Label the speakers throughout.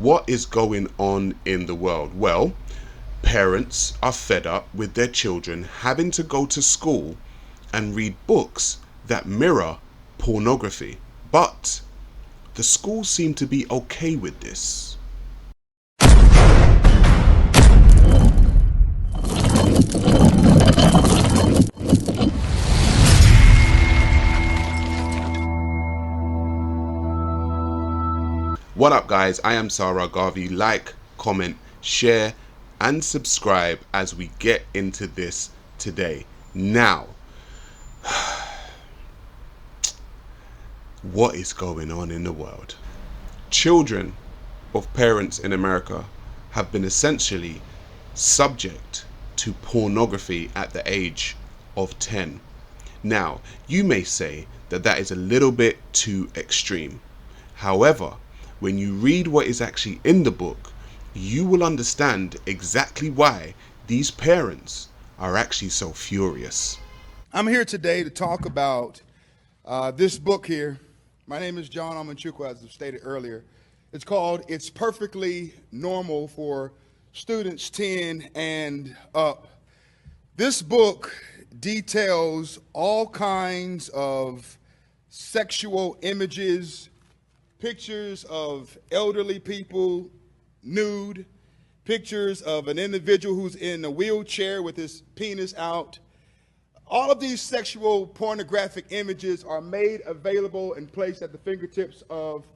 Speaker 1: What is going on in the world? Well, parents are fed up with their children having to go to school and read books that mirror pornography. But the schools seem to be okay with this. What up, guys? I am Sa Ra Garvey. Like, comment, share and subscribe as we get into this today. Now, what is going on in the world? Children of parents in America have been essentially subject to pornography at the age of 10. Now, you may say that that is a little bit too extreme. However, when you read what is actually in the book, you will understand exactly why these parents are actually so furious.
Speaker 2: I'm here today to talk about this book here. My name is John Amanchukwu, as I stated earlier. It's called It's Perfectly Normal for Students 10 and Up. This book details all kinds of sexual images, pictures of elderly people nude, pictures of an individual who's in a wheelchair with his penis out. All of these sexual pornographic images are made available and placed at the fingertips of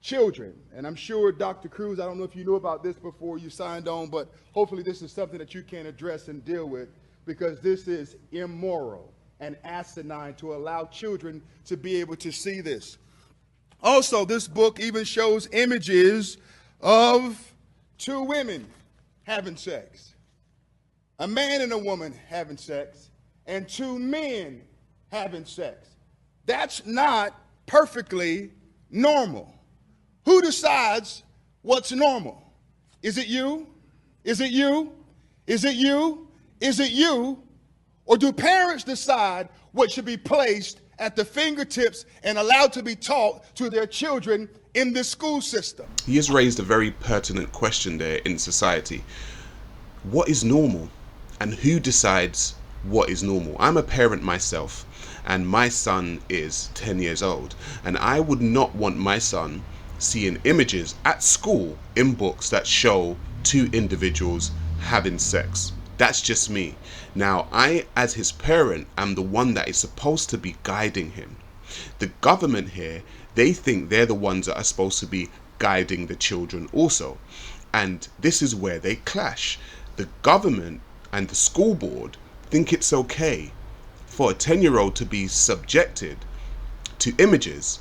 Speaker 2: children. And I'm sure, Dr. Cruz, I don't know if you knew about this before you signed on, but hopefully this is something that you can address and deal with, because this is immoral and asinine to allow children to be able to see this. Also, this book even shows images of two women having sex, a man and a woman having sex, and two men having sex. That's not perfectly normal. Who decides what's normal? Is it you? Is it you? Is it you? Is it you? Or do parents decide what should be placed at the fingertips and allowed to be taught to their children in the school system?
Speaker 1: He has raised a very pertinent question there in society. What is normal, and who decides what is normal? I'm a parent myself, and my son is 10 years old, and I would not want my son seeing images at school in books that show two individuals having sex. That's just me. Now, I, as his parent, am the one that is supposed to be guiding him. The government here, they think they're the ones that are supposed to be guiding the children also. And this is where they clash. The government and the school board think it's okay for a 10-year-old to be subjected to images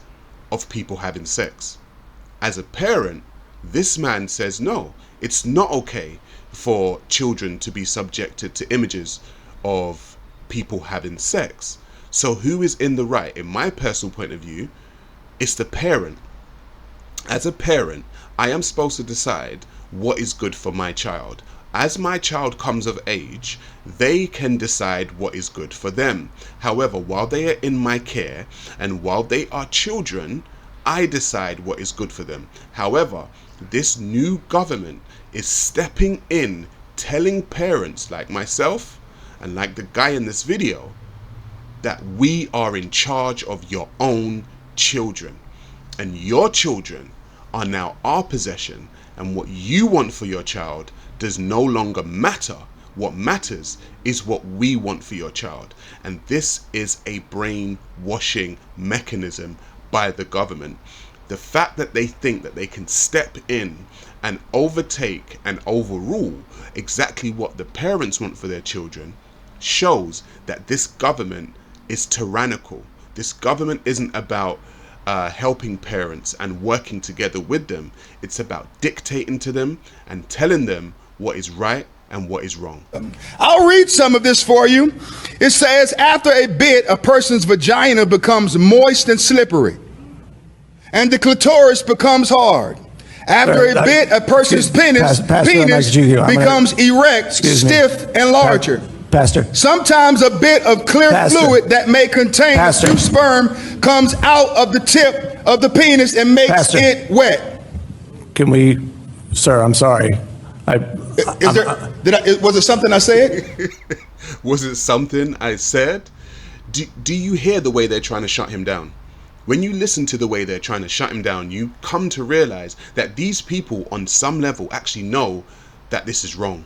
Speaker 1: of people having sex. As a parent, this man says no, it's not okay for children to be subjected to images of people having sex. So who is in the right? In my personal point of view, it's the parent. As a parent, I am supposed to decide what is good for my child. As my child comes of age, they can decide what is good for them. However, while they are in my care and while they are children, I decide what is good for them. However, this new government is stepping in, telling parents like myself and like the guy in this video that we are in charge of your own children, and your children are now our possession, and what you want for your child does no longer matter. What matters is what we want for your child. And this is a brainwashing mechanism by the government. The fact that they think that they can step in and overtake and overrule exactly what the parents want for their children shows that this government is tyrannical. This government isn't about helping parents and working together with them. It's about dictating to them and telling them what is right and what is wrong.
Speaker 2: I'll read some of this for you. It says, after a bit, a person's vagina becomes moist and slippery, and the clitoris becomes hard. After a bit, a person's penis becomes erect, stiff, and larger.
Speaker 3: Pastor.
Speaker 2: Sometimes a bit of clear fluid that may contain a few sperm comes out of the tip of the penis and makes it wet.
Speaker 3: Can we Sir, I'm sorry.
Speaker 2: Was it something I said?
Speaker 1: Was it something I said? Do you hear the way they're trying to shut him down? When you listen to the way they're trying to shut him down, you come to realize that these people on some level actually know that this is wrong.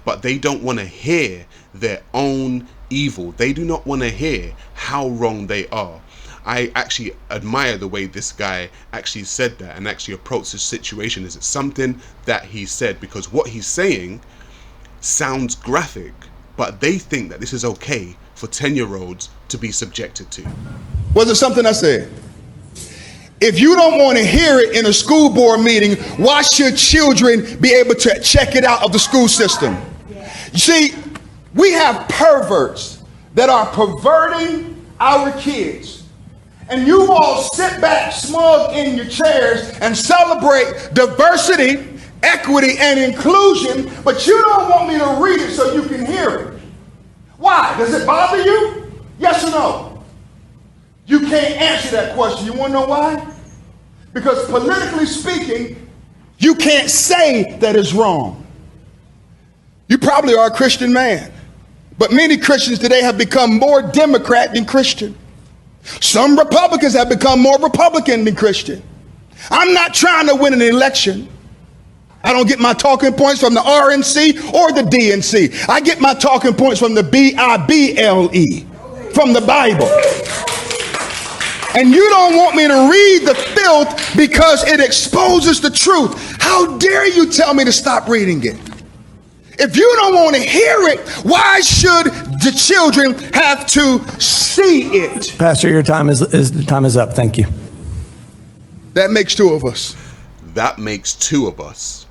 Speaker 1: But they don't want to hear their own evil. They do not want to hear how wrong they are. I actually admire the way this guy actually said that and actually approached the situation. Is it something that he said? Because what he's saying sounds graphic, but they think that this is okay for 10-year-olds to be subjected to.
Speaker 2: Was it something I said? If you don't want to hear it in a school board meeting, why should children be able to check it out of the school system? You see, we have perverts that are perverting our kids. And you all sit back smug in your chairs and celebrate diversity, equity, and inclusion, but you don't want me to read it so you can hear it. Why? Does it bother you? Yes or no? You can't answer that question. You want to know why? Because politically speaking, you can't say that it's wrong. You probably are a Christian man, but many Christians today have become more Democrat than Christian. Some Republicans have become more Republican than Christian. I'm not trying to win an election. I don't get my talking points from the RNC or the DNC. I get my talking points from the Bible, from the Bible. And you don't want me to read the filth because it exposes the truth. How dare you tell me to stop reading it? If you don't want to hear it, why should the children have to see it?
Speaker 3: Pastor, your time is up. Thank you.
Speaker 2: That makes two of us.
Speaker 1: That makes two of us.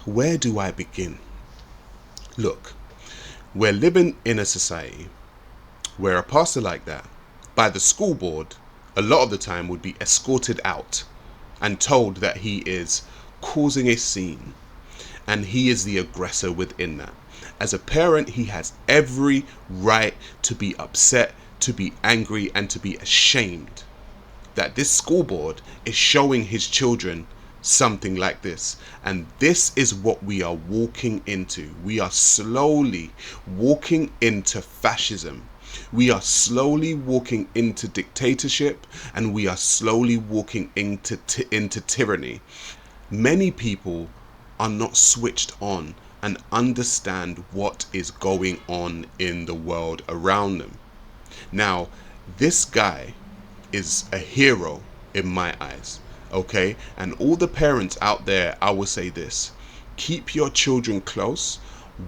Speaker 1: Where do I begin? Look, we're living in a society where a pastor like that, by the school board, a lot of the time would be escorted out and told that he is causing a scene and he is the aggressor within that. As a parent, he has every right to be upset, to be angry, and to be ashamed that this school board is showing his children something like this. And this is what we are walking into. We are slowly walking into fascism. We are slowly walking into dictatorship, and we are slowly walking into tyranny. Many people are not switched on and understand what is going on in the world around them. Now, this guy is a hero in my eyes, okay? And all the parents out there, I will say this: keep your children close,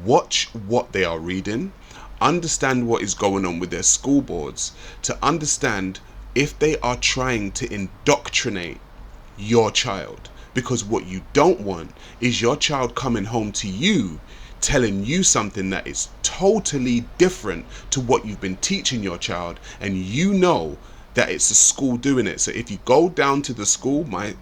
Speaker 1: watch what they are reading, understand what is going on with their school boards, to understand if they are trying to indoctrinate your child. Because what you don't want is your child coming home to you telling you something that is totally different to what you've been teaching your child, and you know that it's the school doing it. So if you go down to the school, my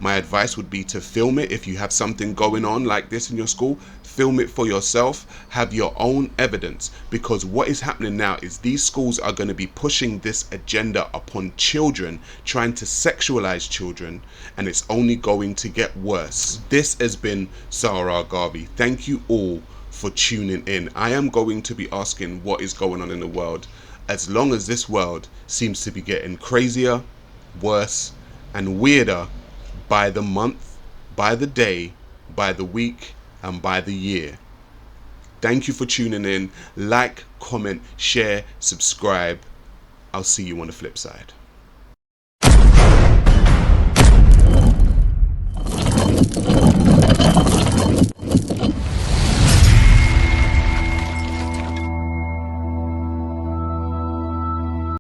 Speaker 1: advice would be to film it. If you have something going on like this in your school, film it for yourself, have your own evidence, because what is happening now is these schools are going to be pushing this agenda upon children, trying to sexualize children, and it's only going to get worse. This has been Sa Ra Garvey. Thank you all for tuning in. I am going to be asking what is going on in the world, as long as this world seems to be getting crazier, worse, and weirder by the month, by the day, by the week, and by the year. Thank you for tuning in. Like, comment, share, subscribe. I'll see you on the flip side.